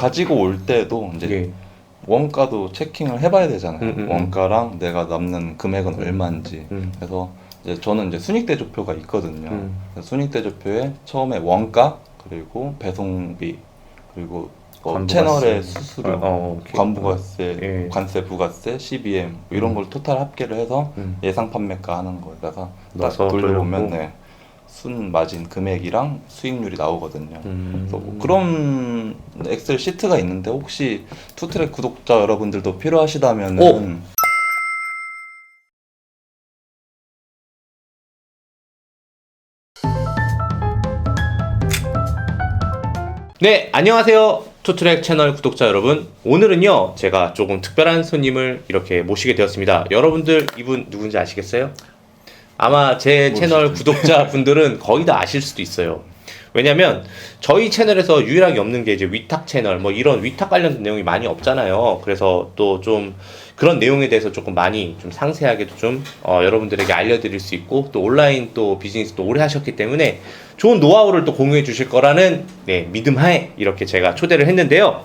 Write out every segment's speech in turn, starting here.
가지고 올 때도 이제 예. 원가도 체킹을 해봐야 되잖아요. 원가랑 내가 남는 금액은 얼마인지. 그래서 이제 저는 이제 순익대조표가 있거든요. 그래서 순익대조표에 처음에 원가 그리고 배송비 그리고 채널의 수수료, 관부가세, 예. 관세, 부가세, CBM 뭐 이런 걸 토탈 합계를 해서 예상 판매가 하는 거에다가 딱 돌려보면 네, 순 마진 금액이랑 수익률이 나오거든요. 그래서 뭐 그런 엑셀 시트가 있는데 혹시 투트랙 구독자 여러분들도 필요하시다면은 네, 안녕하세요. 투트랙 채널 구독자 여러분. 오늘은요, 제가 조금 특별한 손님을 이렇게 모시게 되었습니다. 여러분들 이분 누군지 아시겠어요? 아마 제 채널 구독자분들은 거의 다 아실 수도 있어요. 왜냐면 저희 채널에서 유일하게 없는 게 이제 위탁 채널, 뭐 이런 위탁 관련된 내용이 많이 없잖아요. 그래서 또 좀 그런 내용에 대해서 조금 많이 좀 상세하게도 좀 여러분들에게 알려드릴 수 있고, 또 온라인 또 비즈니스도 오래 하셨기 때문에 좋은 노하우를 또 공유해 주실 거라는 네, 믿음 하에 이렇게 제가 초대를 했는데요.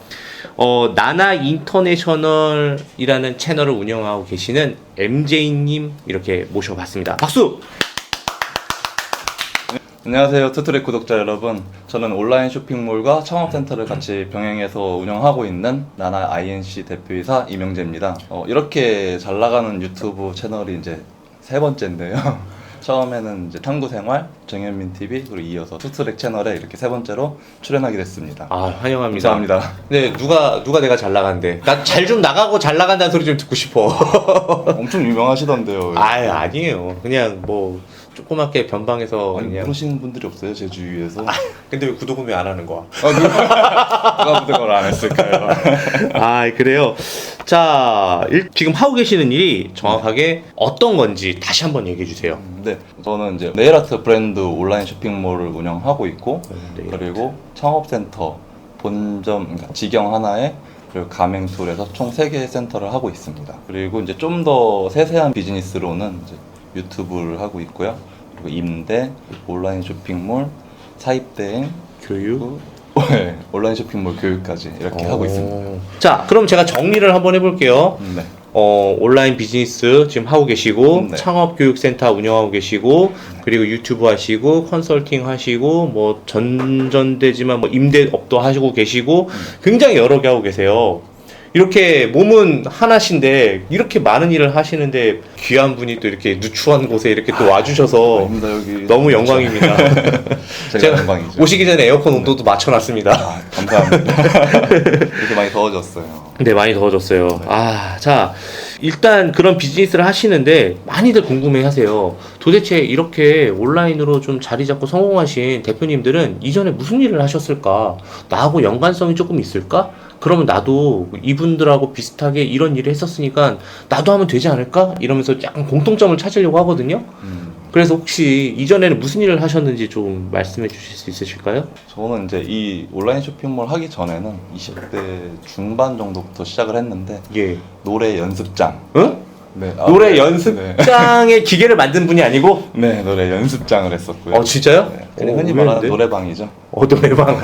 나나 인터내셔널이라는 채널을 운영하고 계시는 MJ님 이렇게 모셔봤습니다. 박수! 안녕하세요 투트랙 구독자 여러분. 저는 온라인 쇼핑몰과 창업센터를 같이 병행해서 운영하고 있는 나나 INC 대표이사 이명재입니다. 이렇게 잘 나가는 유튜브 채널이 이제 세 번째인데요. 처음에는 이제 탐구생활, 정현민 TV, 그리고 이어서 투트랙 채널에 이렇게 세 번째로 출연하게 됐습니다. 아, 환영합니다. 감사합니다. 네, 누가 내가 잘 나간대. 나 잘 좀 나가고 잘 나간다는 소리 좀 듣고 싶어. 엄청 유명하시던데요. 아니에요. 그냥 뭐 조그맣게 변방에서 아니, 그냥. 모르시는 분들이 없어요 제 주위에서. 근데 왜 구독은 왜 안 하는 거야? 누가 구독을 안 했을까요? 아, 그래요. 자, 지금 하고 계시는 일이 정확하게 어떤 건지 다시 한번 얘기해 주세요. 네, 저는 이제 네일아트 브랜드 온라인 쇼핑몰을 운영하고 있고, 그리고 창업센터 본점, 그러니까 직영 하나에 그리고 가맹술에서 총 3개의 센터를 하고 있습니다. 그리고 이제 좀 더 세세한 비즈니스로는 이제 유튜브를 하고 있고요. 그리고 임대, 온라인 쇼핑몰, 사입대행, 교육, 네, 온라인 쇼핑몰 교육까지 이렇게 하고 있습니다. 자, 그럼 제가 정리를 한번 해볼게요. 네. 온라인 비즈니스 지금 하고 계시고, 네. 창업교육센터 운영하고 계시고, 그리고 유튜브 하시고, 컨설팅 하시고, 뭐 전전되지만 뭐 임대업도 하시고 계시고, 굉장히 여러 개 하고 계세요. 이렇게 몸은 하나신데 이렇게 많은 일을 하시는데 귀한 분이 또 이렇게 누추한 곳에 이렇게 또 와주셔서 아닙니다, 여기 너무 영광입니다. 제가 영광이죠. 오시기 전에 에어컨 온도도 맞춰놨습니다. 아, 감사합니다. 이렇게 많이 더워졌어요. 네, 많이 더워졌어요. 네. 자, 일단 그런 비즈니스를 하시는데 많이들 궁금해 하세요. 도대체 이렇게 온라인으로 좀 자리 잡고 성공하신 대표님들은 이전에 무슨 일을 하셨을까? 나하고 연관성이 조금 있을까? 그러면 나도 이분들하고 비슷하게 이런 일을 했었으니까 나도 하면 되지 않을까? 이러면서 약간 공통점을 찾으려고 하거든요. 그래서 혹시 이전에는 무슨 일을 하셨는지 좀 말씀해 주실 수 있으실까요? 저는 이제 이 온라인 쇼핑몰 하기 전에는 20대 중반 정도부터 시작을 했는데 예. 노래 연습장. 응? 네, 노래 네. 연습장에 기계를 만든 분이 아니고? 네, 노래 연습장을 했었고요. 진짜요? 네, 그냥 흔히 말하는 노래방이죠. 노래방.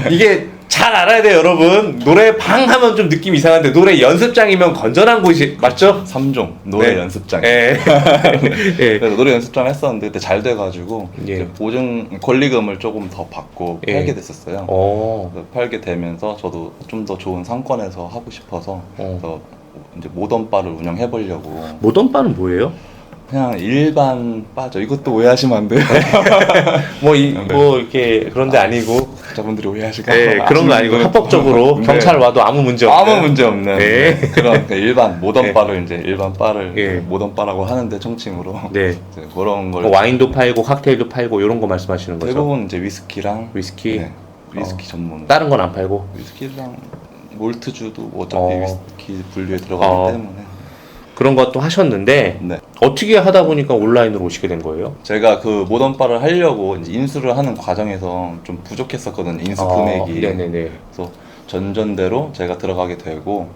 이게 잘 알아야 돼요, 여러분. 노래방 하면 좀 느낌 이상한데 노래 연습장이면 건전한 곳이 맞죠? 3종 노래 네. 연습장. 예. 예. 그래서 노래 연습장 했었는데 그때 잘 돼가지고 예. 이제 보증 권리금을 조금 더 받고 예. 팔게 됐었어요. 그래서 팔게 되면서 저도 좀 더 좋은 상권에서 하고 싶어서 그래서 이제 모던 바를 운영해 보려고. 모던바는 뭐예요? 그냥 일반 바죠. 이것도 오해하시면 안 돼요. 뭐 이렇게 그런 데 아니고. 자분들이 오해하실까 예, 봐. 그런 거 아니고 합법적으로 네. 경찰 와도 아무 문제 없는. 아무 문제 없는 네. 그런 일반 모던 네. 바를 이제 일반 바를 예. 모던 바라고 하는데 총칭으로 네. 이제 그런 걸 뭐 와인도 팔고 칵테일도 팔고 이런 거 말씀하시는 거죠? 대부분 이제 위스키랑 위스키. 네, 위스키 전문. 다른 건 안 팔고. 위스키랑 몰트주도 어차피 어. 위스키 분류에 들어가기 때문에. 그런 것도 하셨는데 네. 어떻게 하다 보니까 온라인으로 오시게 된 거예요? 제가 그 모던 바를 하려고 이제 인수를 하는 과정에서 좀 부족했었거든요. 인수 금액이. 네네네. 그래서 전전대로 제가 들어가게 되고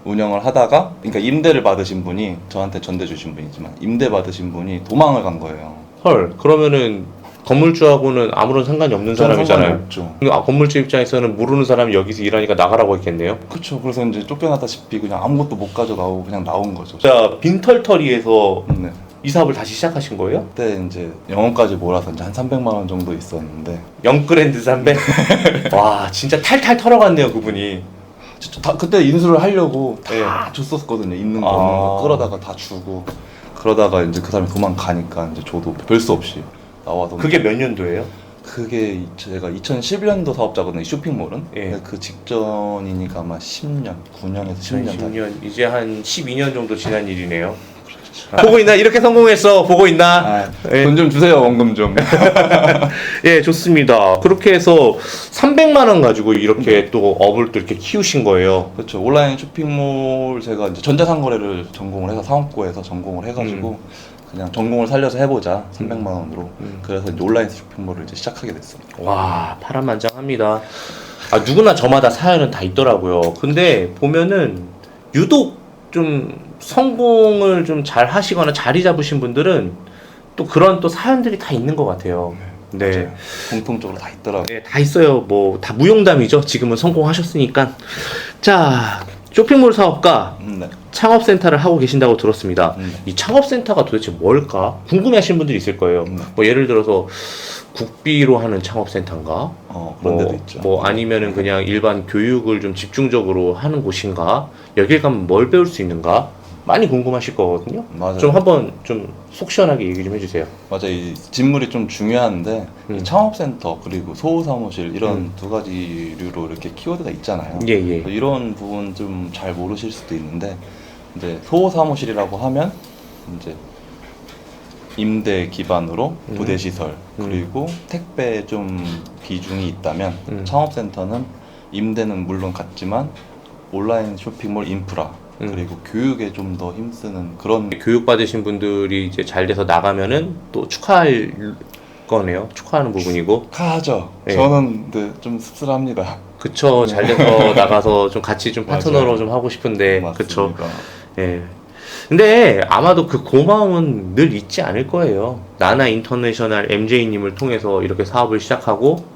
운영을 하다가, 그러니까 임대를 받으신 분이 저한테 전대 주신 분이지만 임대 받으신 분이 도망을 간 거예요. 헐, 그러면은 건물주하고는 아무런 상관이 없는 사람이잖아요. 없죠. 건물주 입장에서는 모르는 사람이 여기서 일하니까 나가라고 했겠네요. 그렇죠. 그래서 이제 쫓겨나다시피 그냥 아무것도 못 가져가고 그냥 나온 거죠. 자, 빈털터리에서 네. 이 사업을 다시 시작하신 거예요? 그때 이제 영업까지 몰아서 이제 한 300만 원 정도 있었는데 영그랜드 300? 와, 진짜 탈탈 털어갔네요, 그분이. 진짜 다 그때 인수를 하려고 다 예. 줬었거든요. 있는 거 아. 없는 거 끌어다가 다 주고 그러다가 이제 그 사람이 도망가니까 이제 저도 별 수 없이 나와서 그게 몇 년도예요? 그게 제가 2011년도 사업자거든요. 쇼핑몰은. 예. 근데 그 직전이니까 아마 10년, 9년에서 10년 다. 2010년, 이제 한 12년 정도 지난 일이네요. 보고 있나? 이렇게 성공했어. 보고 있나? 예. 돈 좀 주세요, 원금 좀. 예, 좋습니다. 그렇게 해서 300만 원 가지고 이렇게 또 업을 또 이렇게 키우신 거예요. 그렇죠. 온라인 쇼핑몰 제가 이제 전자상거래를 전공을 해서 사업고에서 전공을 해가지고 그냥 전공을 살려서 해보자 300만 원으로. 그래서 이제 온라인 쇼핑몰을 이제 시작하게 됐습니다. 와, 파란만장합니다. 아, 누구나 저마다 사연은 다 있더라고요. 근데 보면은 유독 좀 성공을 좀 잘 하시거나 자리 잡으신 분들은 또 그런 또 사연들이 다 있는 것 같아요. 네. 맞아요. 공통적으로 다 있더라고요. 네, 다 있어요. 뭐 다 무용담이죠. 지금은 성공하셨으니까. 자, 쇼핑몰 사업가 네. 창업센터를 하고 계신다고 들었습니다. 네. 이 창업센터가 도대체 뭘까? 궁금해하시는 분들이 있을 거예요. 뭐 예를 들어서 국비로 하는 창업센터인가? 그런 데도 뭐, 있죠. 뭐 아니면은 그냥 일반 교육을 좀 집중적으로 하는 곳인가? 여길 가면 뭘 배울 수 있는가? 많이 궁금하실 거거든요. 맞아요. 좀 한번 좀 속 시원하게 얘기 좀 해주세요. 맞아, 이 진물이 좀 중요한데 이 창업센터 그리고 소호사무실 이런 두 가지류로 이렇게 키워드가 있잖아요. 예, 예. 이런 부분 좀 잘 모르실 수도 있는데 이제 소호사무실이라고 하면 이제 임대 기반으로 부대 시설 그리고 택배 좀 비중이 있다면 창업센터는 임대는 물론 같지만 온라인 쇼핑몰 인프라 그리고 교육에 좀 더 힘쓰는 그런. 교육 받으신 분들이 이제 잘 돼서 나가면은 또 축하할 거네요. 축하하는 부분이고. 하죠. 예. 저는 근데 좀 씁쓸합니다. 그쵸. 잘 돼서 나가서 좀 같이 좀 파트너로 맞아요. 좀 하고 싶은데. 맞습니다. 그쵸. 예. 근데 아마도 그 고마움은 늘 잊지 않을 거예요. 나나 인터내셔널 MJ님을 통해서 이렇게 사업을 시작하고.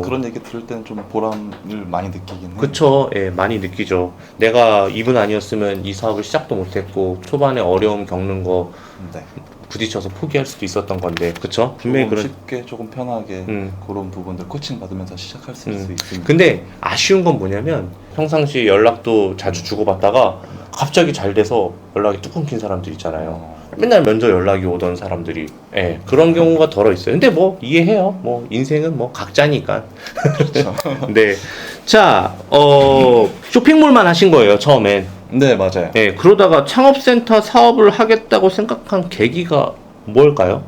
그런 얘기 들을 때는 좀 보람을 많이 느끼긴 해요. 그쵸. 예, 많이 느끼죠. 내가 이분 아니었으면 이 사업을 시작도 못했고, 초반에 어려움 겪는 거 네. 부딪혀서 포기할 수도 있었던 건데. 그쵸? 분명히 조금 그런. 쉽게 조금 편하게 그런 부분들 코칭 받으면서 시작할 수 있습니다. 근데 아쉬운 건 뭐냐면 평상시 연락도 자주 주고받다가 갑자기 잘 돼서 연락이 뚝 끊긴 사람들 있잖아요. 맨날 면접 연락이 오던 사람들이. 예, 그런 경우가 덜어 있어요. 근데 뭐 이해해요. 뭐 인생은 뭐 각자니까. 그렇죠. 네. 자, 쇼핑몰만 하신 거예요, 처음엔. 네, 맞아요. 예, 그러다가 창업센터 사업을 하겠다고 생각한 계기가 뭘까요?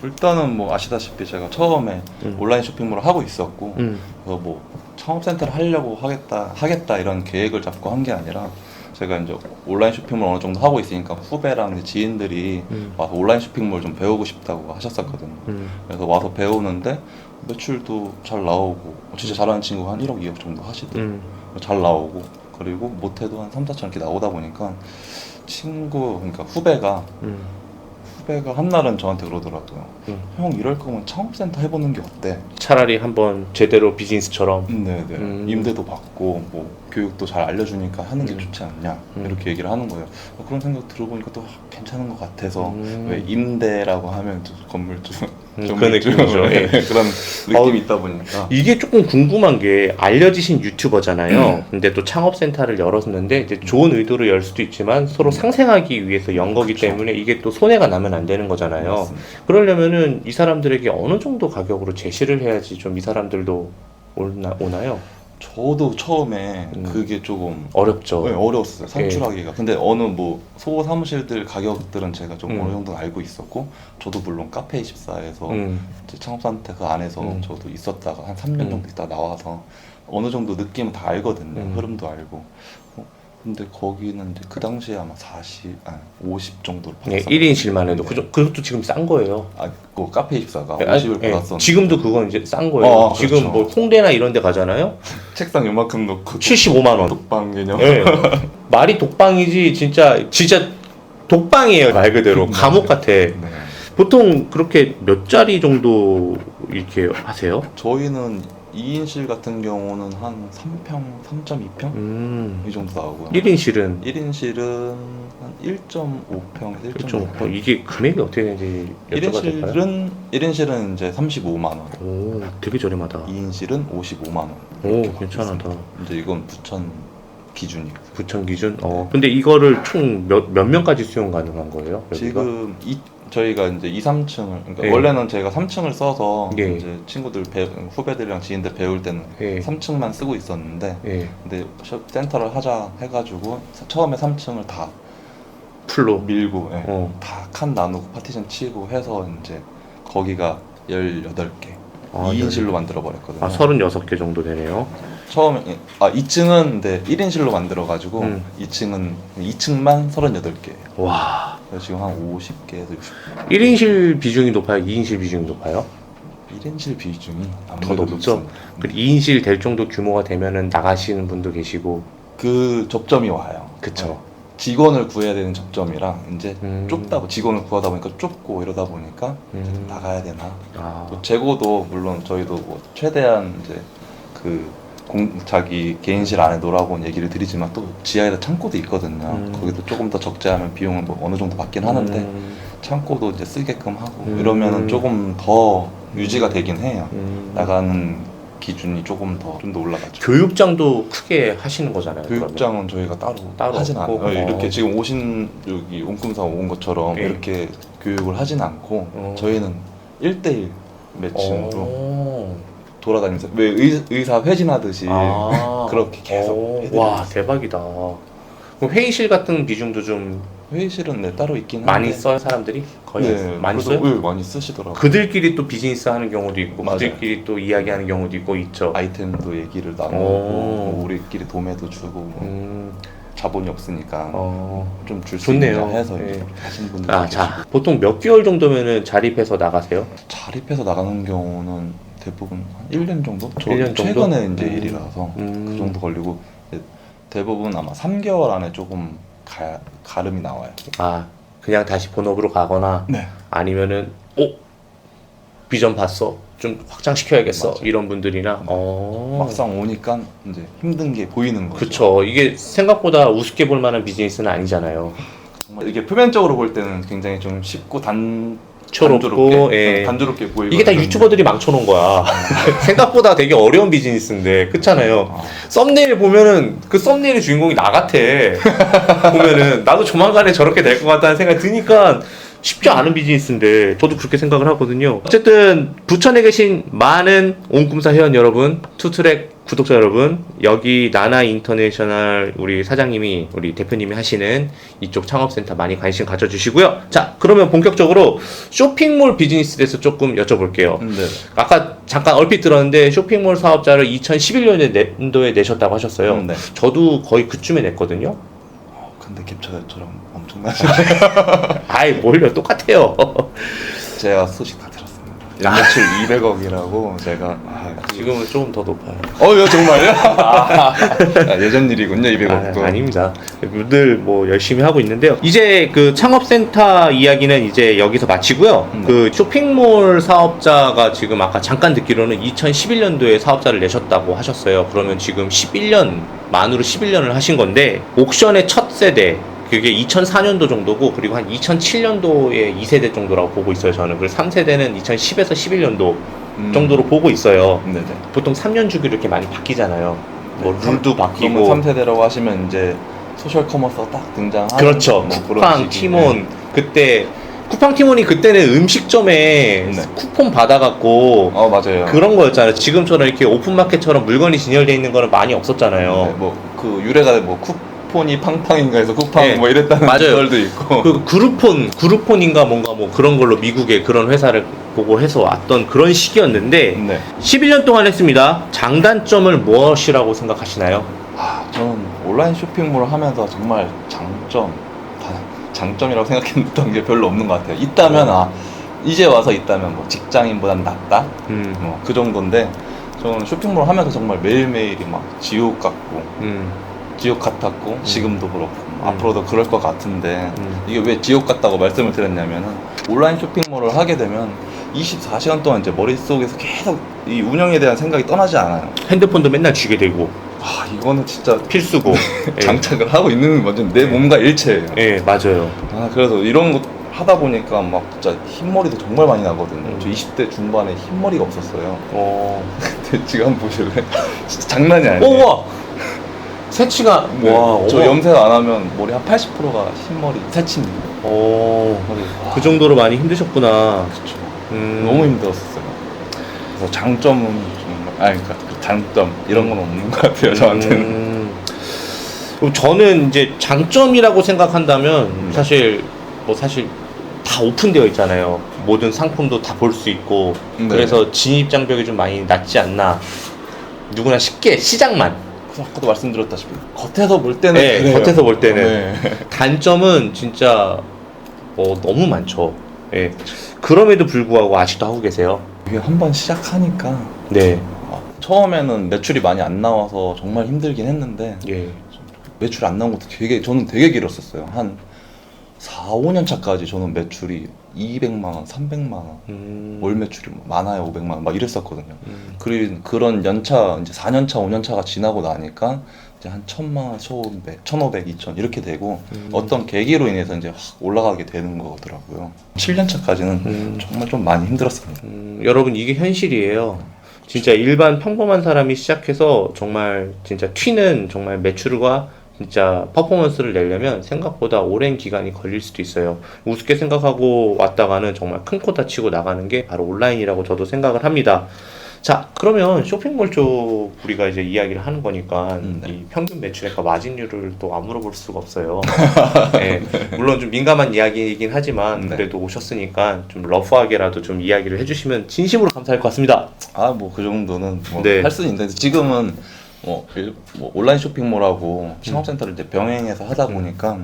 일단은 뭐 아시다시피 제가 처음에 온라인 쇼핑몰을 하고 있었고 그래서 뭐 창업센터를 하려고 하겠다 이런 계획을 잡고 한 게 아니라 제가 이제 온라인 쇼핑몰 어느 정도 하고 있으니까 후배랑 이제 지인들이 와서 온라인 쇼핑몰 좀 배우고 싶다고 하셨었거든요. 그래서 와서 배우는데 매출도 잘 나오고 진짜 잘하는 친구가 한 1억, 2억 정도 하시더라고요. 잘 나오고 그리고 못해도 한 3, 4천 이렇게 나오다 보니까 그러니까 후배가 한 날은 저한테 그러더라고요. 형 이럴 거면 창업센터 해보는 게 어때? 차라리 한번 제대로 비즈니스처럼. 네네. 임대도 받고 뭐 교육도 잘 알려주니까 하는 게 좋지 않냐 이렇게 얘기를 하는 거예요. 그런 생각 들어보니까 또 괜찮은 것 같아서 왜 임대라고 하면 좀 건물주 그 느낌이죠. 예. 그런 느낌이 있다 보니까 이게 조금 궁금한 게 알려지신 유튜버잖아요. 근데 또 창업센터를 열었는데 이제 좋은 의도로 열 수도 있지만 서로 상생하기 위해서 연 거기 그쵸. 때문에 이게 또 손해가 나면 안 되는 거잖아요. 맞습니다. 그러려면은 이 사람들에게 어느 정도 가격으로 제시를 해야지 좀 이 사람들도 오나요? 저도 처음에 그게 조금 어렵죠. 네, 어려웠어요. 산출하기가. 근데 어느 뭐 소호 사무실들 가격들은 제가 좀 어느 정도 알고 있었고 저도 물론 카페24에서 이제 창업센터 그 안에서 저도 있었다가 한 3년 정도 있다 나와서 어느 정도 느낌은 다 알거든요. 흐름도 알고. 근데 거기는 이제 그 당시에 아마 50 정도로 네, 받았어요. 1인실만 해도 그것도 지금 싼 거예요. 그 카페24가 예, 50을 예, 받았었는데 지금도 그건 이제 싼 거예요. 지금 그렇죠. 뭐 홍대나 이런 데 가잖아요. 책상 요만큼 놓고 75만 원. 독방 개념. 예. 말이 독방이지 진짜 독방이에요 말 그대로 감옥 같아. 네. 보통 그렇게 몇 자리 정도 이렇게 하세요? 저희는 2인실 같은 경우는 한 3평, 3.2평 이 정도 나오고요. 1인실은 1인실은 한 1.5평에서 좀 1.6평. 이게 금액이 어떻게 되는지 여쭤봐도 될까요? 1인실은 이제 35만 원, 오, 되게 저렴하다. 2인실은 55만 원. 오, 이렇게 받고 괜찮하다. 있습니다. 이제 이건 부천 기준이에요. 부천 기준? 근데 이거를 총 몇 명까지 수용 가능한 거예요? 여기가? 지금 저희가 이제 2, 3층을 그러니까 예. 원래는 저희가 3층을 써서 예. 이제 친구들 후배들이랑 지인들 배울 때는 예. 3층만 쓰고 있었는데 예. 근데 센터를 하자 해가지고 처음에 3층을 다 풀로. 밀고 어. 다 칸 나누고 파티션 치고 해서 이제 거기가 18개 아, 2인실로 만들어 버렸거든요. 36개 정도 되네요. 처음에 2층은 네, 1인실로 만들어 가지고 2층만 38개예요. 와. 그래서 지금 한 50개에서 60개. 1인실 비중이 높아요? 2인실 비중이 높아요? 1인실 비중이 더 아무래도 높죠? 높습니다. 그 2인실 될 정도 규모가 되면은 나가시는 분도 계시고. 그 접점이 와요. 그쵸. 네. 직원을 구해야 되는 접점이랑 이제 음. 좁다 직원을 구하다 보니까 좁고 이러다 보니까 이제 나가야 되나. 아. 또 재고도 물론 저희도 뭐 최대한 이제 그 자기 개인실 안에 놓으라고 얘기를 드리지만 또 지하에다 창고도 있거든요. 거기도 조금 더 적재하면 비용은 뭐 어느 정도 받긴 하는데 창고도 이제 쓰게끔 하고 이러면은 조금 더 유지가 되긴 해요. 나가는 기준이 조금 더 올라가죠. 교육장도 크게 하시는 거잖아요. 교육장은 저희가 따로 하진 없고? 않아요. 이렇게 지금 오신 여기 옹꿈사 온 것처럼 예. 이렇게 교육을 하진 않고 저희는 1대1 매칭으로 돌아다니면서 왜 의사 회진하듯이 그렇게 계속 해드리고 와, 있어요. 대박이다. 그럼 회의실 같은 비중도 좀 회의실은 네, 따로 있긴 많이 한데 써요, 사람들이? 거의 네, 많이 그래도, 써요? 네, 많이 쓰시더라고요. 그들끼리 또 비즈니스 하는 경우도 있고 맞아요. 그들끼리 또 이야기하는 경우도 있고 있죠. 아이템도 얘기를 나누고 오. 뭐 우리끼리 도매도 주고 뭐 자본이 없으니까 좀 줄 수 좋네요. 있냐 해서 예. 이렇게 하시는 분들 아, 자, 보통 몇 개월 정도면은 자립해서 나가세요? 자립해서 나가는 경우는 대부분 한 1년 정도? 저 1년 정도? 최근에 이제 일이라서 그 정도 걸리고 대부분 아마 3개월 안에 조금 가름이 나와요. 아, 그냥 다시 본업으로 가거나 네. 아니면은 비전 봤어. 좀 확장시켜야겠어. 맞아요. 이런 분들이나 막상 오니까 이제 힘든 게 보이는 거죠. 그쵸. 이게 생각보다 우습게 볼 만한 비즈니스는 아니잖아요. 정말 이게 표면적으로 볼 때는 굉장히 좀 쉽고 초롭고, 예. 단조롭게 보이고 이게 다 유튜버들이 망쳐놓은 거야. 생각보다 되게 어려운 비즈니스인데, 그렇잖아요. 썸네일 보면은 그 썸네일의 주인공이 나 같아. 보면은 나도 조만간에 저렇게 될 것 같다는 생각이 드니까 쉽지 않은 비즈니스인데 저도 그렇게 생각을 하거든요. 어쨌든 부천에 계신 많은 옹꿈사 회원 여러분, 투트랙 구독자 여러분, 여기 나나 인터내셔널 우리 사장님이 우리 대표님이 하시는 이쪽 창업센터 많이 관심 가져주시고요. 자, 그러면 본격적으로 쇼핑몰 비즈니스에 대해서 조금 여쭤볼게요. 네. 아까 잠깐 얼핏 들었는데 쇼핑몰 사업자를 2011년도에 내셨다고 하셨어요. 네. 저도 거의 그쯤에 냈거든요. 근데 갭차가 저랑 엄청나죠. 아이 뭘요, 똑같아요. 제가 소식 다 들었습니다. 연매출 200억이라고 제가 지금은 조금 더 높아요. 이거 정말요? 예전 일이군요. 200억도. 아닙니다. 늘 뭐 열심히 하고 있는데요. 이제 그 창업센터 이야기는 이제 여기서 마치고요. 그 쇼핑몰 사업자가 지금 아까 잠깐 듣기로는 2011년도에 사업자를 내셨다고 하셨어요. 그러면 지금 11년 만으로 11년을 하신 건데 옥션의 첫 세대 그게 2004년도 정도고 그리고 한 2007년도에 2세대 정도라고 보고 있어요. 저는 그리고 3세대는 2010에서 11년도 정도로 보고 있어요. 네네. 보통 3년 주기로 이렇게 많이 바뀌잖아요. 뭐 룰도 바뀌고. 그러면 3세대라고 하시면 이제 소셜 커머스가 딱 등장하는 그렇죠. 뭐 쿠팡, 시기. 티몬 그때 쿠팡 티몬이 그때는 음식점에 네. 쿠폰 받아갖고 맞아요. 그런 거였잖아요. 지금처럼 이렇게 오픈마켓처럼 물건이 진열돼 있는 거는 많이 없었잖아요. 네, 뭐그 유래가 뭐 쿠폰이 팡팡인가 해서 쿠팡 네. 뭐 이랬다는 맞아요. 말도 있고. 그 그루폰인가 뭔가 뭐 그런 걸로 미국의 그런 회사를 보고 해서 왔던 그런 시기였는데 네. 11년 동안 했습니다. 장단점을 무엇이라고 생각하시나요? 저는 온라인 쇼핑몰을 하면서 정말 장점이라고 생각했던 게 별로 없는 것 같아요. 있다면 이제 와서 있다면 뭐 직장인보단 낫다 뭐 그 정도인데 저는 쇼핑몰 하면서 정말 매일매일이 막 지옥 같고 지옥 같았고 지금도 그렇고 앞으로도 그럴 것 같은데 이게 왜 지옥 같다고 말씀을 드렸냐면은 온라인 쇼핑몰을 하게 되면 24시간 동안 이제 머릿속에서 계속 이 운영에 대한 생각이 떠나지 않아요. 핸드폰도 맨날 쥐게 되고 아, 이거는 진짜 필수고. 예. 장착을 하고 있는 완전 내 몸과 일체예요. 예, 맞아요. 아, 그래서 이런 거 하다 보니까 막 진짜 흰머리도 정말 많이 나거든요. 저 20대 중반에 흰머리가 없었어요. 근데 지금 한번 보실래? 진짜 장난이 아니에요. 우와! 새치가, 네, 와, 저 어머. 염색 안 하면 머리 한 80%가 흰머리 새치입니다. 와, 그 정도로 많이 힘드셨구나. 그쵸. 음. 너무 힘들었어요. 그래서 장점은 정말, 그러니까 그 장점 이런 건 없는 것 같아요, 저한테는. 그럼 저는 이제 장점이라고 생각한다면 사실 다 오픈되어 있잖아요. 모든 상품도 다 볼 수 있고. 네. 그래서 진입 장벽이 좀 많이 낮지 않나. 누구나 쉽게 시작만. 아까도 말씀드렸다시피 겉에서 볼 때는 네, 그래요. 겉에서 볼 때는. 네. 단점은 진짜 너무 많죠. 예. 그럼에도 불구하고 아직도 하고 계세요. 이게 한번 시작하니까 네. 처음에는 매출이 많이 안 나와서 정말 힘들긴 했는데 예. 매출 안 나온 것도 저는 되게 길었었어요. 한 4, 5년 차까지 저는 매출이 200만 원, 300만 원, 월 매출이 많아요, 500만 원 막 이랬었거든요. 그런 연차 이제 4년 차, 5년 차가 지나고 나니까 이제 한 1,000만 원, 1,500, 2,000 이렇게 되고 어떤 계기로 인해서 이제 확 올라가게 되는 거더라고요. 7년 차까지는 정말 좀 많이 힘들었습니다. 여러분 이게 현실이에요. 진짜 일반 평범한 사람이 시작해서 정말 진짜 튀는 정말 매출과 진짜 퍼포먼스를 내려면 생각보다 오랜 기간이 걸릴 수도 있어요. 우습게 생각하고 왔다가는 정말 큰 코 다치고 나가는 게 바로 온라인이라고 저도 생각을 합니다. 자, 그러면 쇼핑몰 쪽 우리가 이제 이야기를 하는 거니까 네. 이 평균 매출액과 마진율을 또 안 물어볼 수가 없어요. 네, 물론 좀 민감한 이야기이긴 하지만 네. 그래도 오셨으니까 좀 러프하게라도 좀 이야기를 해주시면 진심으로 감사할 것 같습니다. 뭐 그 정도는 네. 할 수는 있는데 지금은 뭐 온라인 쇼핑몰하고 창업센터를 이제 병행해서 하다 보니까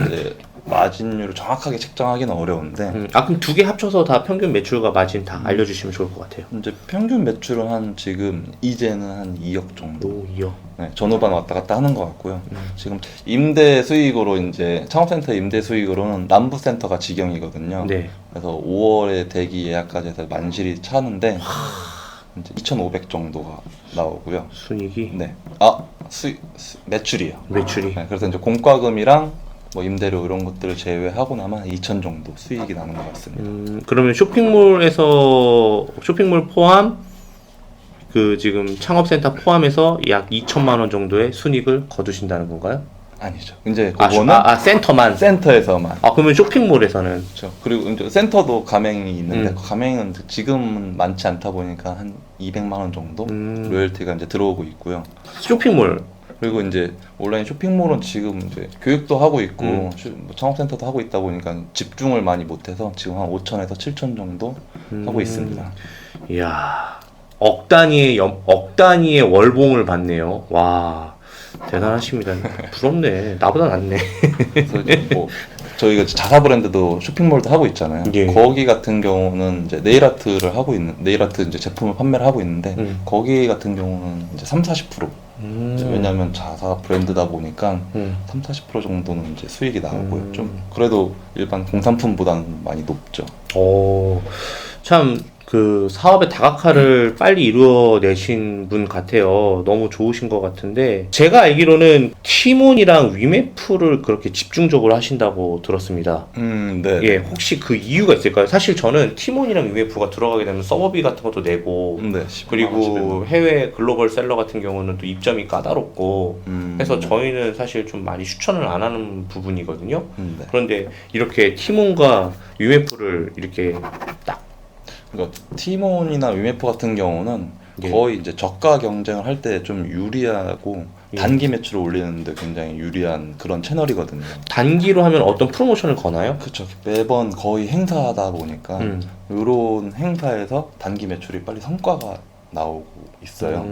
이제 마진율을 정확하게 책정하기는 어려운데 그럼 두 개 합쳐서 다 평균 매출과 마진 다 알려주시면 좋을 것 같아요. 이제 평균 매출은 한 지금 이제는 한 2억 정도. 2억. 네, 전후반 왔다 갔다 하는 것 같고요. 지금 임대 수익으로 이제 창업센터 임대 수익으로는 남부센터가 직영이거든요. 네. 그래서 5월에 대기 예약까지 해서 만실이 차는데 이제 2,500 정도가 나오고요. 순익이 네. 매출이요. 매출이. 네, 그래서 이제 공과금이랑 뭐 임대료 이런 것들을 제외하고 나면 2,000 정도 수익이 나는 것 같습니다. 그러면 쇼핑몰에서 쇼핑몰 포함 그 지금 창업센터 포함해서 약 2천만 원 정도의 순익을 거두신다는 건가요? 아니죠. 이제 그거는 센터만. 센터에서만. 그러면 쇼핑몰에서는 그렇죠. 그리고 이제 센터도 가맹이 있는데 음. 그 가맹은 지금은 많지 않다 보니까 한 200만 원 정도 로열티가 이제 들어오고 있고요. 쇼핑몰. 그리고 이제 온라인 쇼핑몰은 지금 이제 교육도 하고 있고 뭐 창업센터도 하고 있다 보니까 집중을 많이 못해서 지금 한 5천에서 7천 정도 하고 있습니다. 이야, 억 단위의 월봉을 받네요. 와, 대단하십니다. 부럽네. 나보다 낫네. 그래서 이제 뭐 저희가 자사 브랜드도 쇼핑몰도 하고 있잖아요. 예. 거기 같은 경우는 이제 네일 아트를 하고 있는 네일 아트 이제 제품을 판매를 하고 있는데 거기 같은 경우는 이제 3-40%. 왜냐하면 자사 브랜드다 보니까 3-40% 정도는 이제 수익이 나오고요. 좀 그래도 일반 공산품보다는 많이 높죠. 참 그 사업의 다각화를 빨리 이루어내신 분 같아요. 너무 좋으신 것 같은데 제가 알기로는 티몬이랑 위메프를 그렇게 집중적으로 하신다고 들었습니다. 네. 예, 혹시 그 이유가 있을까요? 사실 저는 티몬이랑 위메프가 들어가게 되면 서버비 같은 것도 내고 네. 그리고 해외 글로벌 셀러 같은 경우는 또 입점이 까다롭고 해서 저희는 사실 좀 많이 추천을 안 하는 부분이거든요. 네. 그런데 이렇게 티몬과 위메프를 이렇게 딱 그러니까 티몬이나 위메프 같은 경우는 예. 거의 이제 저가 경쟁을 할 때 좀 유리하고 예. 단기 매출을 올리는데 굉장히 유리한 그런 채널이거든요. 단기로 하면 어떤 프로모션을 거나요? 그렇죠. 매번 거의 행사하다 보니까 이런 행사에서 단기 매출이 빨리 성과가 나오고 있어요.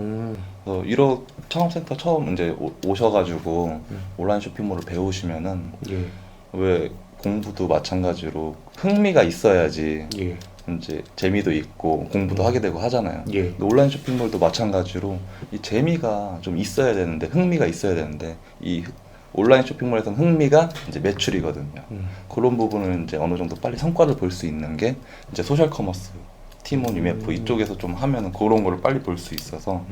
그래서 이런 창업센터 처음 이제 오셔가지고 온라인 쇼핑몰을 배우시면은 예. 왜 공부도 마찬가지로 흥미가 있어야지 예. 이제 재미도 있고 공부도 하게 되고 하잖아요. 예. 근데 온라인 쇼핑몰도 마찬가지로 이 재미가 좀 있어야 되는데 흥미가 있어야 되는데 이 온라인 쇼핑몰에서는 흥미가 이제 매출이거든요. 그런 부분을 이제 어느 정도 빨리 성과를 볼 수 있는 게 이제 소셜 커머스, 티몬, 유메프 이쪽에서 좀 하면은 그런 거를 빨리 볼 수 있어서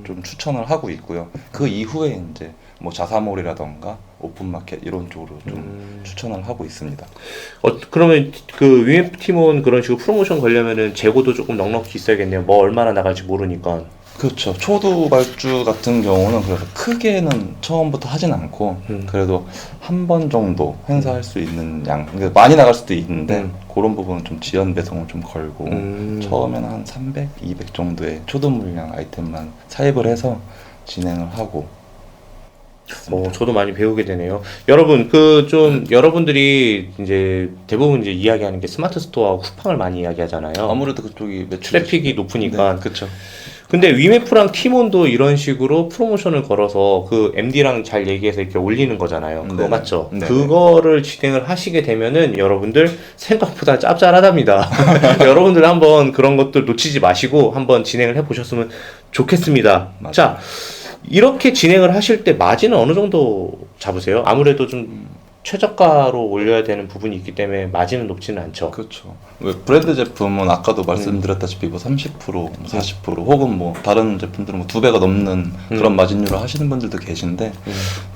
좀 추천을 하고 있고요. 그 이후에 이제 뭐 자사몰이라던가 오픈마켓 이런 쪽으로 좀 추천을 하고 있습니다. 그러면 그 UF팀은 그런 식으로 프로모션 걸려면은 재고도 조금 넉넉히 있어야겠네요. 뭐 얼마나 나갈지 모르니까. 그렇죠. 초두 발주 같은 경우는 그래서 크게는 처음부터 하진 않고 그래도 한 번 정도 행사할 수 있는 양, 그러니까 많이 나갈 수도 있는데 그런 부분은 좀 지연 배송을 좀 걸고 처음에는 한 300, 200 정도의 초두 물량 아이템만 사입을 해서 진행을 하고 저도 많이 배우게 되네요. 여러분, 여러분들이 이제 대부분 이제 이야기하는 게 스마트 스토어하고 쿠팡을 많이 이야기하잖아요. 아무래도 그쪽이 매출 트래픽이 높으니까. 네, 그렇죠. 근데 위메프랑 티몬도 이런 식으로 프로모션을 걸어서 그 MD랑 잘 얘기해서 이렇게 올리는 거잖아요. 그거 네네. 맞죠? 네네. 그거를 진행을 하시게 되면은 여러분들 생각보다 짭짤하답니다. 여러분들 한번 그런 것들 놓치지 마시고 한번 진행을 해보셨으면 좋겠습니다. 맞아요. 자, 이렇게 진행을 하실 때 마진은 어느 정도 잡으세요? 아무래도 좀 최저가로 올려야 되는 부분이 있기 때문에 마진은 높지는 않죠. 그렇죠. 왜 브랜드 제품은 아까도 말씀드렸다시피 뭐 30%, 40% 혹은 뭐 다른 제품들은 뭐 2배가 넘는 그런 마진율을 하시는 분들도 계신데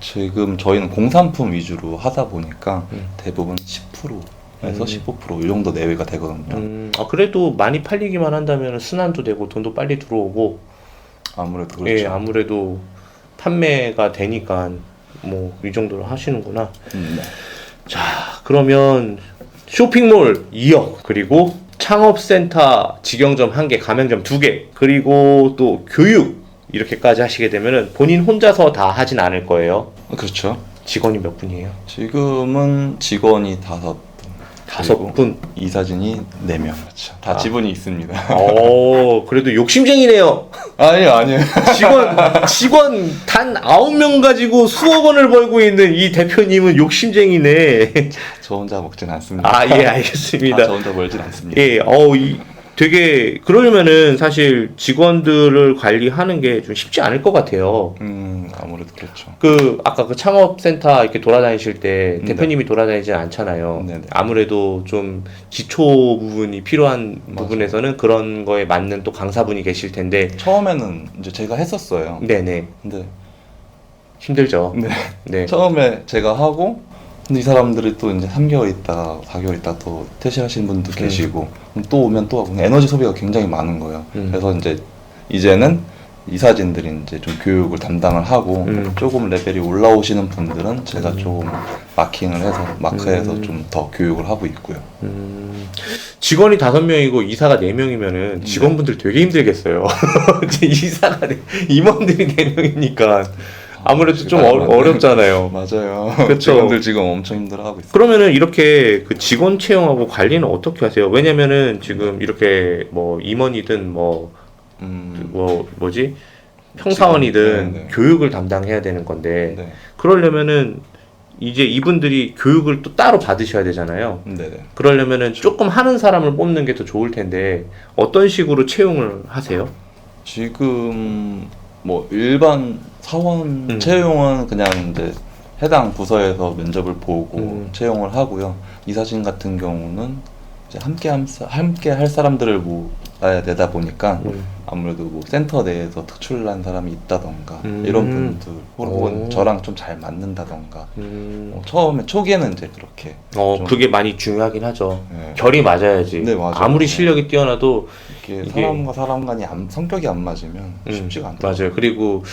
지금 저희는 공산품 위주로 하다 보니까 대부분 10%에서 15%이 정도 내외가 되거든요. 그래도 많이 팔리기만 한다면 순환도 되고 돈도 빨리 들어오고 아무래도 그렇죠. 예, 아무래도 판매가 되니까 뭐 이 정도로 하시는구나. 네. 자, 그러면 쇼핑몰 2억, 그리고 창업센터 직영점 1개, 가맹점 2개, 그리고 또 교육 이렇게까지 하시게 되면은 본인 혼자서 다 하진 않을 거예요. 그렇죠. 직원이 몇 분이에요? 지금은 직원이 5분. 이사진이 4명. 그렇죠. 다 지분이 있습니다. 그래도 욕심쟁이네요. 아니요. 직원 단 9명 가지고 수억 원을 벌고 있는 이 대표님은 욕심쟁이네. 저 혼자 먹진 않습니다. 아, 예, 알겠습니다. 저 혼자 벌진 않습니다. 예, 되게, 그러려면은 사실 직원들을 관리하는 게 좀 쉽지 않을 것 같아요. 아무래도 그렇죠. 아까 그 창업센터 이렇게 돌아다니실 때 네. 대표님이 돌아다니진 않잖아요. 네네. 아무래도 좀 기초 부분이 필요한 부분에서는 그런 거에 맞는 또 강사분이 계실 텐데. 처음에는 이제 제가 했었어요. 네네. 근데 힘들죠. 네. 네. 처음에 제가 하고 근데 이 사람들이 또 이제 3개월 있다가 4개월 있다가 또 퇴실하시는 분도 계시고 그럼 또 오면 또 하고 에너지 소비가 굉장히 많은 거예요. 그래서 이제는 이사진들이 이제 좀 교육을 담당을 하고 조금 레벨이 올라오시는 분들은 제가 조금 마크해서 좀 더 교육을 하고 있고요. 직원이 5명이고 이사가 4명이면은 직원분들 되게 힘들겠어요. 임원들이 4명이니까 아무래도 좀 어렵잖아요. 맞아요. 그쵸. 직원들 지금 엄청 힘들어하고 있어요. 그러면은 이렇게 그 직원 채용하고 관리는 어떻게 하세요? 왜냐면은 지금 이렇게 뭐 임원이든 뭐지 평사원이든 네. 교육을 담당해야 되는 건데 네. 그러려면은 이제 이분들이 교육을 또 따로 받으셔야 되잖아요. 네네. 그러려면은 조금 하는 사람을 뽑는 게 더 좋을 텐데 어떤 식으로 채용을 하세요? 지금 뭐 일반 사원 채용은 그냥 이제 해당 부서에서 면접을 보고 채용을 하고요. 이사진 같은 경우는 이제 함께 할 사람들을 모아야 되다 보니까 아무래도 뭐 센터 내에서 특출난 사람이 있다던가 이런 분들 혹은 저랑 좀 잘 맞는다던가 처음에 초기에는 이제 그렇게 그게 많이 중요하긴 하죠. 네. 결이 맞아야지. 네, 맞아요. 아무리 실력이 뛰어나도 이게 사람과 사람 간이 성격이 안 맞으면 쉽지가 않다. 맞아요. 그리고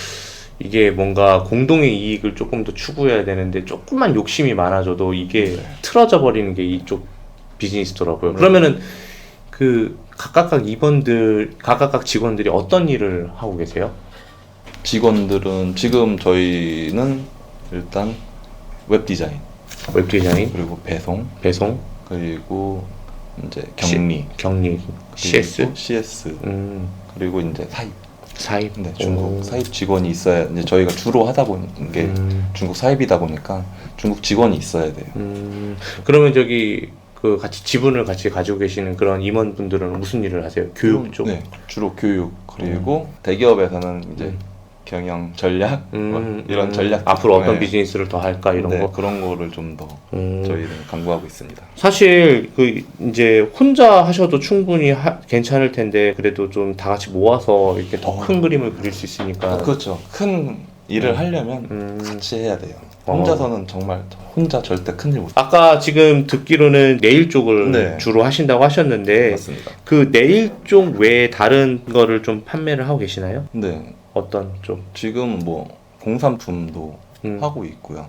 이게 뭔가 공동의 이익을 조금 더 추구해야 되는데 조금만 욕심이 많아져도 이게 틀어져 버리는 게 이쪽 비즈니스더라고요. 그러면은 그 각각 직원들이 어떤 일을 하고 계세요? 직원들은 지금 저희는 일단 웹 디자인 그리고 배송 그리고 이제 격리 CS 그리고 이제 사입. 네, 중국 오. 사입 직원이 있어야 이제 저희가 주로 하다 보는 게 중국 사입이다 보니까 중국 직원이 있어야 돼요. 그러면 저기 그 같이 지분을 같이 가지고 계시는 그런 임원분들은 무슨 일을 하세요? 교육 쪽? 네, 주로 교육 그리고 대기업에서는 이제 경영 전략 뭐 이런 전략 앞으로 어떤 네. 비즈니스를 더 할까 이런 네, 거. 그런 거를 좀 더 저희는 강구하고 있습니다. 사실 그 이제 혼자 하셔도 충분히 괜찮을 텐데 그래도 좀 다 같이 모아서 이렇게 더 큰 그림을 그릴 수 있으니까. 그렇죠. 큰 일을 하려면 같이 해야 돼요. 혼자서는 정말 혼자 절대 큰일 못. 아까 지금 듣기로는 네일 쪽을 네. 주로 하신다고 하셨는데 맞습니다. 그 네일 쪽 외에 다른 거를 좀 판매를 하고 계시나요? 네, 어떤 쪽? 지금 뭐 공산품도 하고 있고요.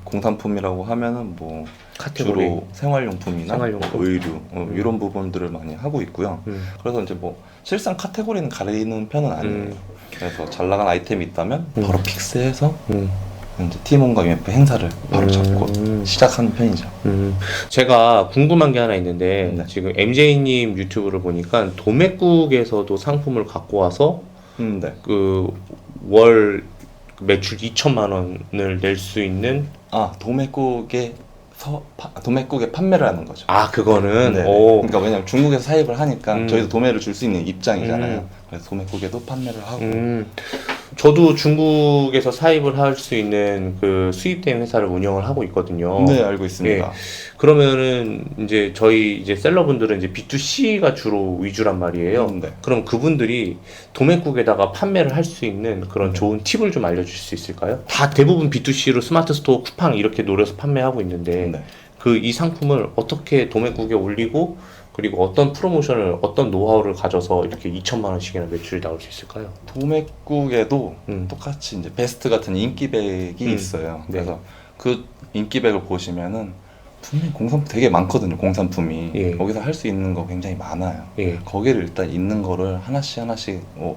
공산품이라고 하면은 뭐 카테고리. 주로 생활용품이나 생활용품. 뭐 의류 이런 부분들을 많이 하고 있고요. 음. 그래서 이제 뭐 실상 카테고리는 가리는 편은 아니에요. 그래서 잘 나간 아이템이 있다면 바로 픽스해서 이제 팀원과 UMF 행사를 바로 잡고 시작하는 편이죠. 제가 궁금한 게 하나 있는데 네. 지금 MJ님 유튜브를 보니까 도매국에서도 상품을 갖고 와서 네. 그 월 매출 2천만 원을 낼 수 있는 도매국에 판매를 하는 거죠. 그거는 네. 오. 그러니까 왜냐면 중국에서 사입을 하니까 저희도 도매를 줄 수 있는 입장이잖아요. 음. 그래서 도매국에도 판매를 하고. 저도 중국에서 사입을 할 수 있는 그 수입된 회사를 운영을 하고 있거든요. 네, 알고 있습니다. 예. 그러면은 이제 저희 이제 셀러분들은 이제 B2C가 주로 위주란 말이에요. 네. 그럼 그분들이 도매국에다가 판매를 할 수 있는 그런 좋은 팁을 좀 알려주실 수 있을까요? 다 대부분 B2C로 스마트 스토어, 쿠팡 이렇게 노려서 판매하고 있는데 네. 그 이 상품을 어떻게 도매국에 올리고 그리고 어떤 프로모션을 어떤 노하우를 가져서 이렇게 2천만 원씩이나 매출이 나올 수 있을까요? 도매국에도 똑같이 이제 베스트 같은 인기백이 있어요. 네. 그래서 그 인기백을 보시면은 분명히 공산품 되게 많거든요. 공산품이 예. 거기서 할 수 있는 거 굉장히 많아요. 예. 거기를 일단 있는 거를 하나씩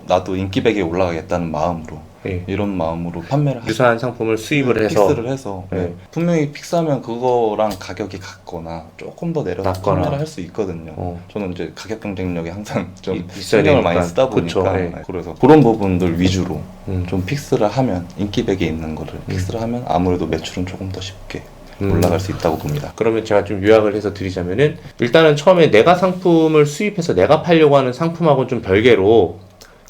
나도 인기백에 올라가겠다는 마음으로 예. 이런 마음으로 판매를 유사한 상품을 수입을 해서 픽스를 해서 네. 분명히 픽스하면 그거랑 가격이 같거나 조금 더 내려서 낮거나. 판매를 할 수 있거든요. 저는 이제 가격 경쟁력에 항상 좀 있어야 신경을 되니까. 많이 쓰다 그쵸, 보니까 네. 그래서 그런 부분들 위주로 음. 좀 픽스를 하면 인기백에 있는 거를 픽스를 하면 아무래도 매출은 조금 더 쉽게 올라갈 수 있다고 봅니다. 그러면 제가 좀 요약을 해서 드리자면은 일단은 처음에 내가 상품을 수입해서 내가 팔려고 하는 상품하고는 좀 별개로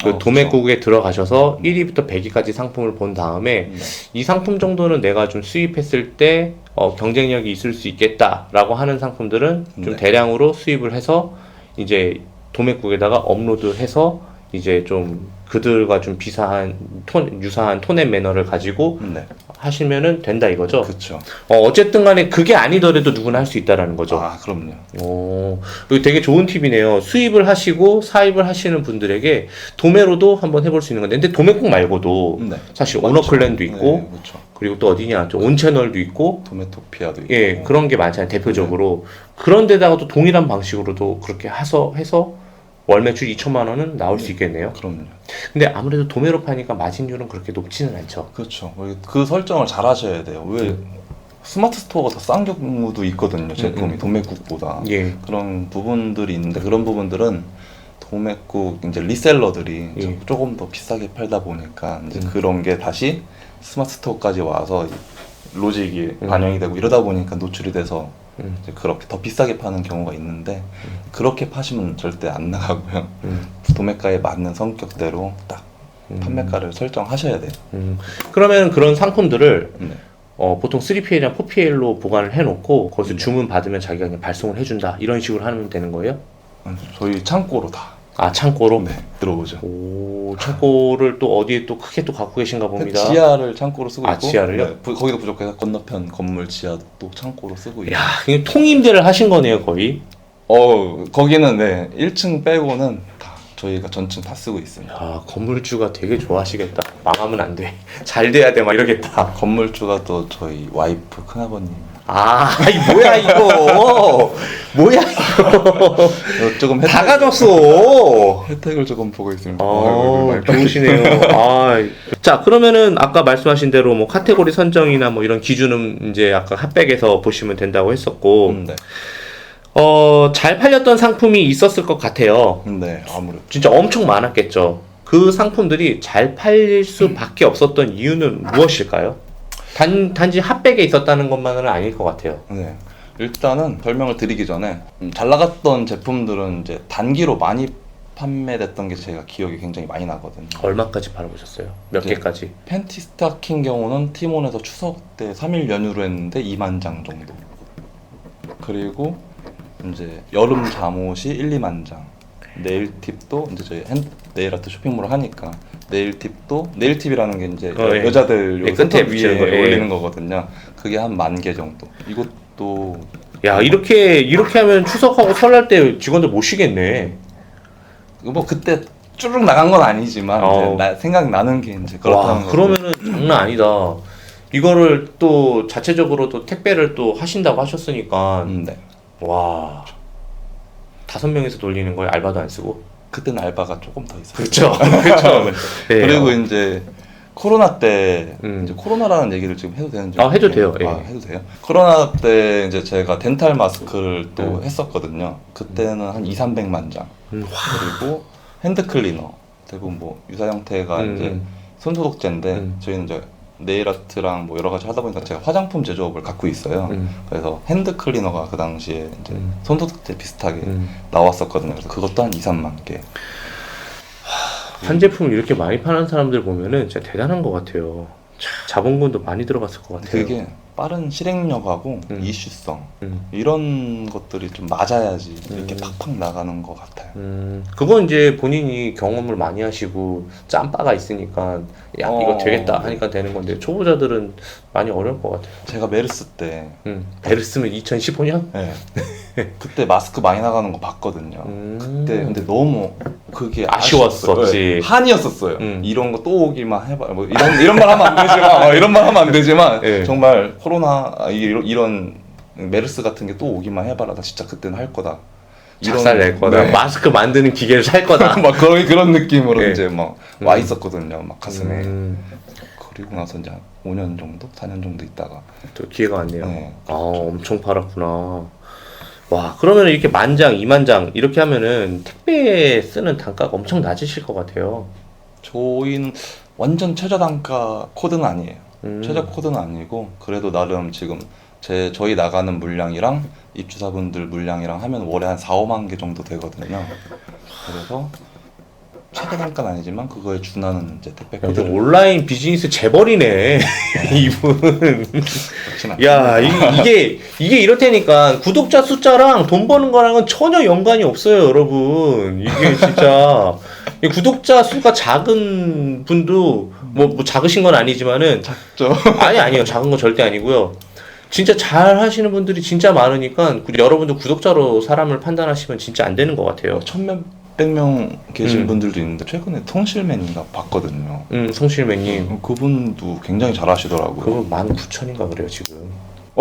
그 도매국에 들어가셔서 1위부터 100위까지 상품을 본 다음에 이 상품 정도는 내가 좀 수입했을 때 경쟁력이 있을 수 있겠다라고 하는 상품들은 좀 네. 대량으로 수입을 해서 이제 도매국에다가 업로드해서 이제 좀 그들과 좀 유사한 톤 앤 매너를 가지고 네, 하시면은 된다 이거죠. 그렇죠. 어쨌든 간에 그게 아니더라도 누구나 할 수 있다라는 거죠. 그럼요. 이거 되게 좋은 팁이네요. 수입을 하시고 사입을 하시는 분들에게 도매로도 한번 해볼 수 있는 건데, 근데 도매국 말고도 네. 사실 맞죠. 오너클랜도 있고, 네, 그렇죠. 그리고 또 어디냐, 또 온채널도 있고, 도매토피아도 있고. 예, 그런 게 많잖아요. 대표적으로. 그런 데다가 또 동일한 방식으로도 그렇게 해서 월 매출 2천만 원은 나올 수 있겠네요. 그럼요. 근데 아무래도 도매로 파니까 마진율은 그렇게 높지는 않죠. 그렇죠. 그 설정을 잘 하셔야 돼요. 왜 스마트 스토어가 더 싼 경우도 있거든요. 제품이 도매국보다. 예. 그런 부분들이 있는데 그런 부분들은 도매국 이제 리셀러들이 예. 조금 더 비싸게 팔다 보니까 이제 그런 게 다시 스마트 스토어까지 와서 로직이 반영이 되고 이러다 보니까 노출이 돼서 이제 그렇게 더 비싸게 파는 경우가 있는데 그렇게 파시면 절대 안 나가고요. 도매가에 맞는 성격대로 딱 판매가를 설정하셔야 돼요. 그러면 그런 상품들을 네. 보통 3PL이나 4PL로 보관을 해놓고 거기서 주문 받으면 자기가 그냥 발송을 해준다 이런 식으로 하면 되는 거예요? 저희 창고로 다 창고로? 네, 들어오죠. 오, 창고를 또 어디에 또 크게 또 갖고 계신가 봅니다. 지하를 창고로 쓰고 있고 지하를요? 네, 거기도 부족해서 건너편 건물 지하도 또 창고로 쓰고 있고. 야, 이거 통임대를 하신 거네요, 거의. 거기는 네 1층 빼고는 다 저희가 전층 다 쓰고 있습니다. 야, 건물주가 되게 좋아하시겠다. 망하면 안 돼. 잘 돼야 돼, 막 이러겠다. 건물주가 또 저희 와이프 큰아버님. 이 뭐야 이거? 뭐야 이거? 조금 다 가졌어. 혜택을 조금 보고 있습니다. 좋으시네요. 자, 그러면은 아까 말씀하신 대로 뭐 카테고리 선정이나 뭐 이런 기준은 이제 아까 핫백에서 보시면 된다고 했었고, 네. 잘 팔렸던 상품이 있었을 것 같아요. 네, 아무래도. 진짜 엄청 많았겠죠. 그 상품들이 잘 팔릴 수밖에 없었던 이유는 무엇일까요? 단지 핫백에 있었다는 것만은 아닐 것 같아요. 네. 일단은 설명을 드리기 전에 잘 나갔던 제품들은 이제 단기로 많이 판매됐던 게 제가 기억이 굉장히 많이 나거든요. 얼마까지 팔아보셨어요? 몇 네. 개까지? 팬티 스타킹 경우는 티몬에서 추석 때 3일 연휴로 했는데 2만 장 정도. 그리고 이제 여름 잠옷이 1, 2만 장. 네일팁도 이제 저희 네일아트 쇼핑몰을 하니까 네일팁이라는 게 이제 예. 여자들 예, 요 끝에 손톱 붙이는 거, 위에 예. 올리는 거거든요. 그게 한 10,000개 정도. 이것도 야, 이렇게 하면 추석하고 설날 때 직원들 못 쉬겠네. 뭐 그때 쭈룩 나간 건 아니지만 이제 생각나는 게 이제 그렇다는 와, 거. 그러면은 장난 아니다. 이거를 또 자체적으로 또 택배를 또 하신다고 하셨으니까 네. 와, 5명에서 돌리는 거에 알바도 안 쓰고. 그때는 알바가 조금 더 있었어요. 그렇죠. 그렇죠. 네. 그리고 이제 코로나 때 이제 음. 코로나라는 얘기를 지금 해도 되는지 해도 돼요. 예. 해도 돼요. 코로나 때 이제 제가 덴탈 마스크를 또 음. 했었거든요. 그때는 한 2,300만 장. 그리고 핸드 클리너 대부분 뭐 유사 형태가 이제 손소독제인데 저희는 이제 네일 아트랑 뭐 여러 가지 하다 보니까 제가 화장품 제조업을 갖고 있어요. 그래서 핸드 클리너가 그 당시에 이제 손소독제 비슷하게 나왔었거든요. 그래서 그것도 한 2, 3만 개. 한 제품을 이렇게 많이 파는 사람들 보면은 진짜 대단한 것 같아요. 자본금도 많이 들어갔을 것 같아요. 그게 빠른 실행력하고 이슈성 이런 것들이 좀 맞아야지 이렇게 팍팍 나가는 것 같아요. 그건 이제 본인이 경험을 많이 하시고 짬바가 있으니까 야 이거 되겠다 하니까 되는 건데 초보자들은 많이 어려울 것 같아요. 제가 메르스 때 베르스면 2015년? 네. 그때 마스크 많이 나가는 거 봤거든요. 그때 근데 너무 그게 아쉬웠었지. 네. 한이었었어요. 음. 이런 거 또 오기만 해봐. 뭐 이런 말 하면 안 되지만 이런 말 하면 안 되지만 네. 정말 코로나 이런 메르스 같은 게 또 오기만 해봐라. 나 진짜 그때는 할 거다. 작살 낼 거다. 네. 마스크 만드는 기계를 살 거다. 막 그런 느낌으로 네. 이제 막 와 있었거든요. 막 가슴에. 음, 그리고 나서 이제 한 5년 정도, 4년 정도 있다가 또 기회가 왔네요. 네. 아 엄청 팔았구나. 와 그러면 이렇게 10,000장, 20,000장 이렇게 하면은 택배에 쓰는 단가가 엄청 낮으실 것 같아요. 저희는 완전 최저 단가 코드는 아니에요. 음. 최저 코드는 아니고 그래도 나름 지금 저희 나가는 물량이랑 입주사분들 물량이랑 하면 월에 한 4, 5만 개 정도 되거든요. 그래서 최저 단가는 아니지만 그거에 준하는 이제 택배 야, 코드를 온라인 비즈니스 재벌이네 이분. 그렇진 않아요. 야 이게 이렇다니까 구독자 숫자랑 돈 버는 거랑은 전혀 연관이 없어요, 여러분. 이게 진짜 이 구독자 수가 작은 분도 뭐 작으신 건 아니지만은 작죠. 아니요 작은 건 절대 아니고요. 진짜 잘 하시는 분들이 진짜 많으니까 여러분들 구독자로 사람을 판단하시면 진짜 안 되는 것 같아요. 1,100명 계신 분들도 있는데 최근에 통실맨인가 봤거든요. 성실맨님 그분도 굉장히 잘하시더라고요. 그거 19,000인가 그래요 지금.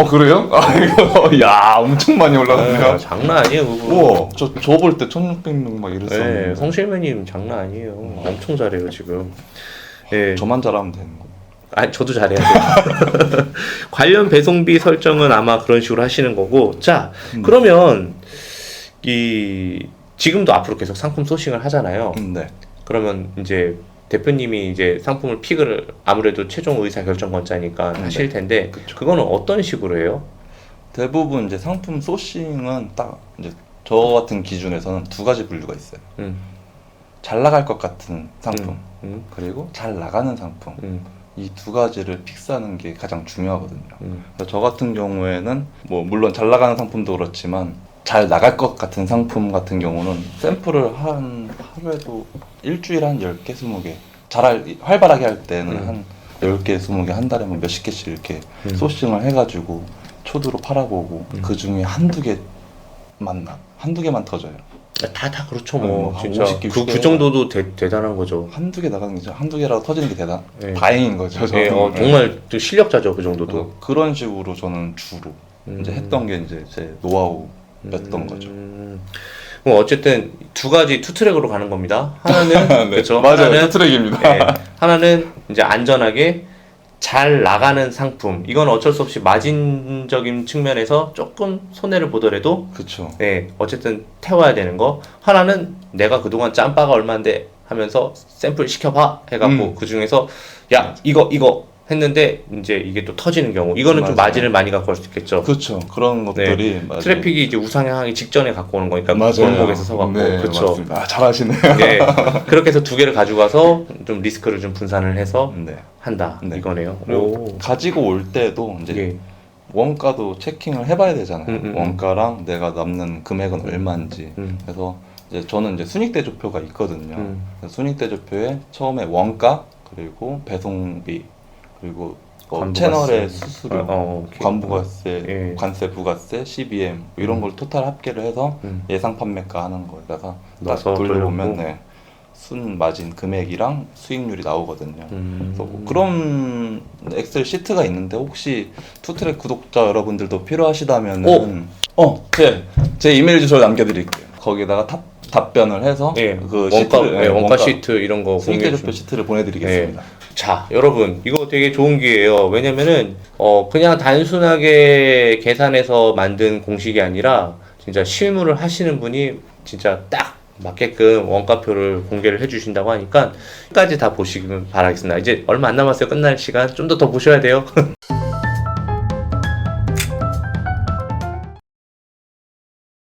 그래요? 아 이거 야 엄청 많이 올라갔네요. 장난 아니에요 그거. 우와 저 볼 때 1,600명 막 이랬었는데 네, 성실맨님 장난 아니에요. 엄청 잘해요 지금. 네. 저만 잘하면 되는 거. 아니 저도 잘해야 돼요. 관련 배송비 설정은 아마 그런 식으로 하시는 거고. 자 그러면 지금도 앞으로 계속 상품 소싱을 하잖아요. 네. 그러면 이제 대표님이 이제 상품을 픽을 아무래도 최종 의사 결정권자니까 하실 텐데 그쵸. 그거는 어떤 식으로 해요? 대부분 이제 상품 소싱은 딱 이제 저 같은 기준에서는 두 가지 분류가 있어요. 음, 잘 나갈 것 같은 상품 음, 그리고 잘 나가는 상품 음, 이 두 가지를 픽스하는 게 가장 중요하거든요. 음. 그래서 저 같은 경우에는 뭐 물론 잘 나가는 상품도 그렇지만 잘 나갈 것 같은 상품 같은 경우는 샘플을 한 하루에도 일주일에 한 10개, 20개 활발하게 할 때는 한 10개, 20개 한 달에 뭐 몇십 개씩 이렇게 소싱을 해가지고 초두로 팔아보고 그 중에 한두 개만 터져요. 다 그렇죠 뭐 한 진짜 50개, 그 60개. 정도도 대단한 거죠. 한두 개 나가는 게 한두 개라도 터지는 게 네. 다행인 거죠. 네, 저는. 정말 또 실력자죠 그 정도도. 그래서 그런 식으로 저는 주로 이제 했던 게 이제 제 노하우였던 거죠. 그럼 어쨌든 두 가지 투 트랙으로 가는 겁니다. 하나는 네, 그렇죠. 맞아요. 하나는 트랙입니다. 네, 하나는 이제 안전하게 잘 나가는 상품. 이건 어쩔 수 없이 마진적인 측면에서 조금 손해를 보더라도 그렇죠. 네, 어쨌든 태워야 되는 거. 하나는 내가 그동안 짬바가 얼마인데 하면서 샘플 시켜봐 해갖고 그 중에서 야 이거 했는데 이제 이게 또 터지는 경우 이거는 좀 맞아요. 마진을 많이 갖고 올 수 있겠죠. 그렇죠. 그런 것들이 맞아요. 트래픽이 이제 우상향하기 직전에 갖고 오는 거니까 맞아요. 골목에서 서갖고 네, 그렇죠. 맞습니다. 아, 잘하시네요. 네. 그렇게 해서 두 개를 가져가서 좀 리스크를 좀 분산을 해서 네. 한다 네. 이거네요. 그리고 가지고 올 때도 이제 예. 원가도 체킹을 해봐야 되잖아요. 음. 원가랑 내가 남는 금액은 얼마인지. 그래서 이제 저는 이제 순익대조표가 있거든요. 그래서 순익대조표에 처음에 원가 그리고 배송비 그리고 관부가세. 채널의 수수료, 오케이. 관부가세, 예. 관세, 부가세, CBM 이런 걸 토탈 합계를 해서 예상 판매가 하는 거에다가 딱 넣어서 돌려보면 돌려보고. 네, 순 마진 금액이랑 수익률이 나오거든요. 그래서 뭐 음. 그런 엑셀 시트가 있는데 혹시 투트랙 구독자 여러분들도 필요하시다면은 제 이메일 주소를 남겨드릴게요. 거기다가 답변을 해서 예. 그 원가, 시트를 예, 원가 시트 이런 거 수익대조표 공유해 시트를 보내드리겠습니다. 자, 여러분, 이거 되게 좋은 기회예요. 왜냐면은, 그냥 단순하게 계산해서 만든 공식이 아니라, 진짜 실무를 하시는 분이 진짜 딱 맞게끔 원가표를 공개를 해주신다고 하니까, 끝까지 다 보시면 바라겠습니다. 이제 얼마 안 남았어요. 끝날 시간. 좀 더 보셔야 돼요.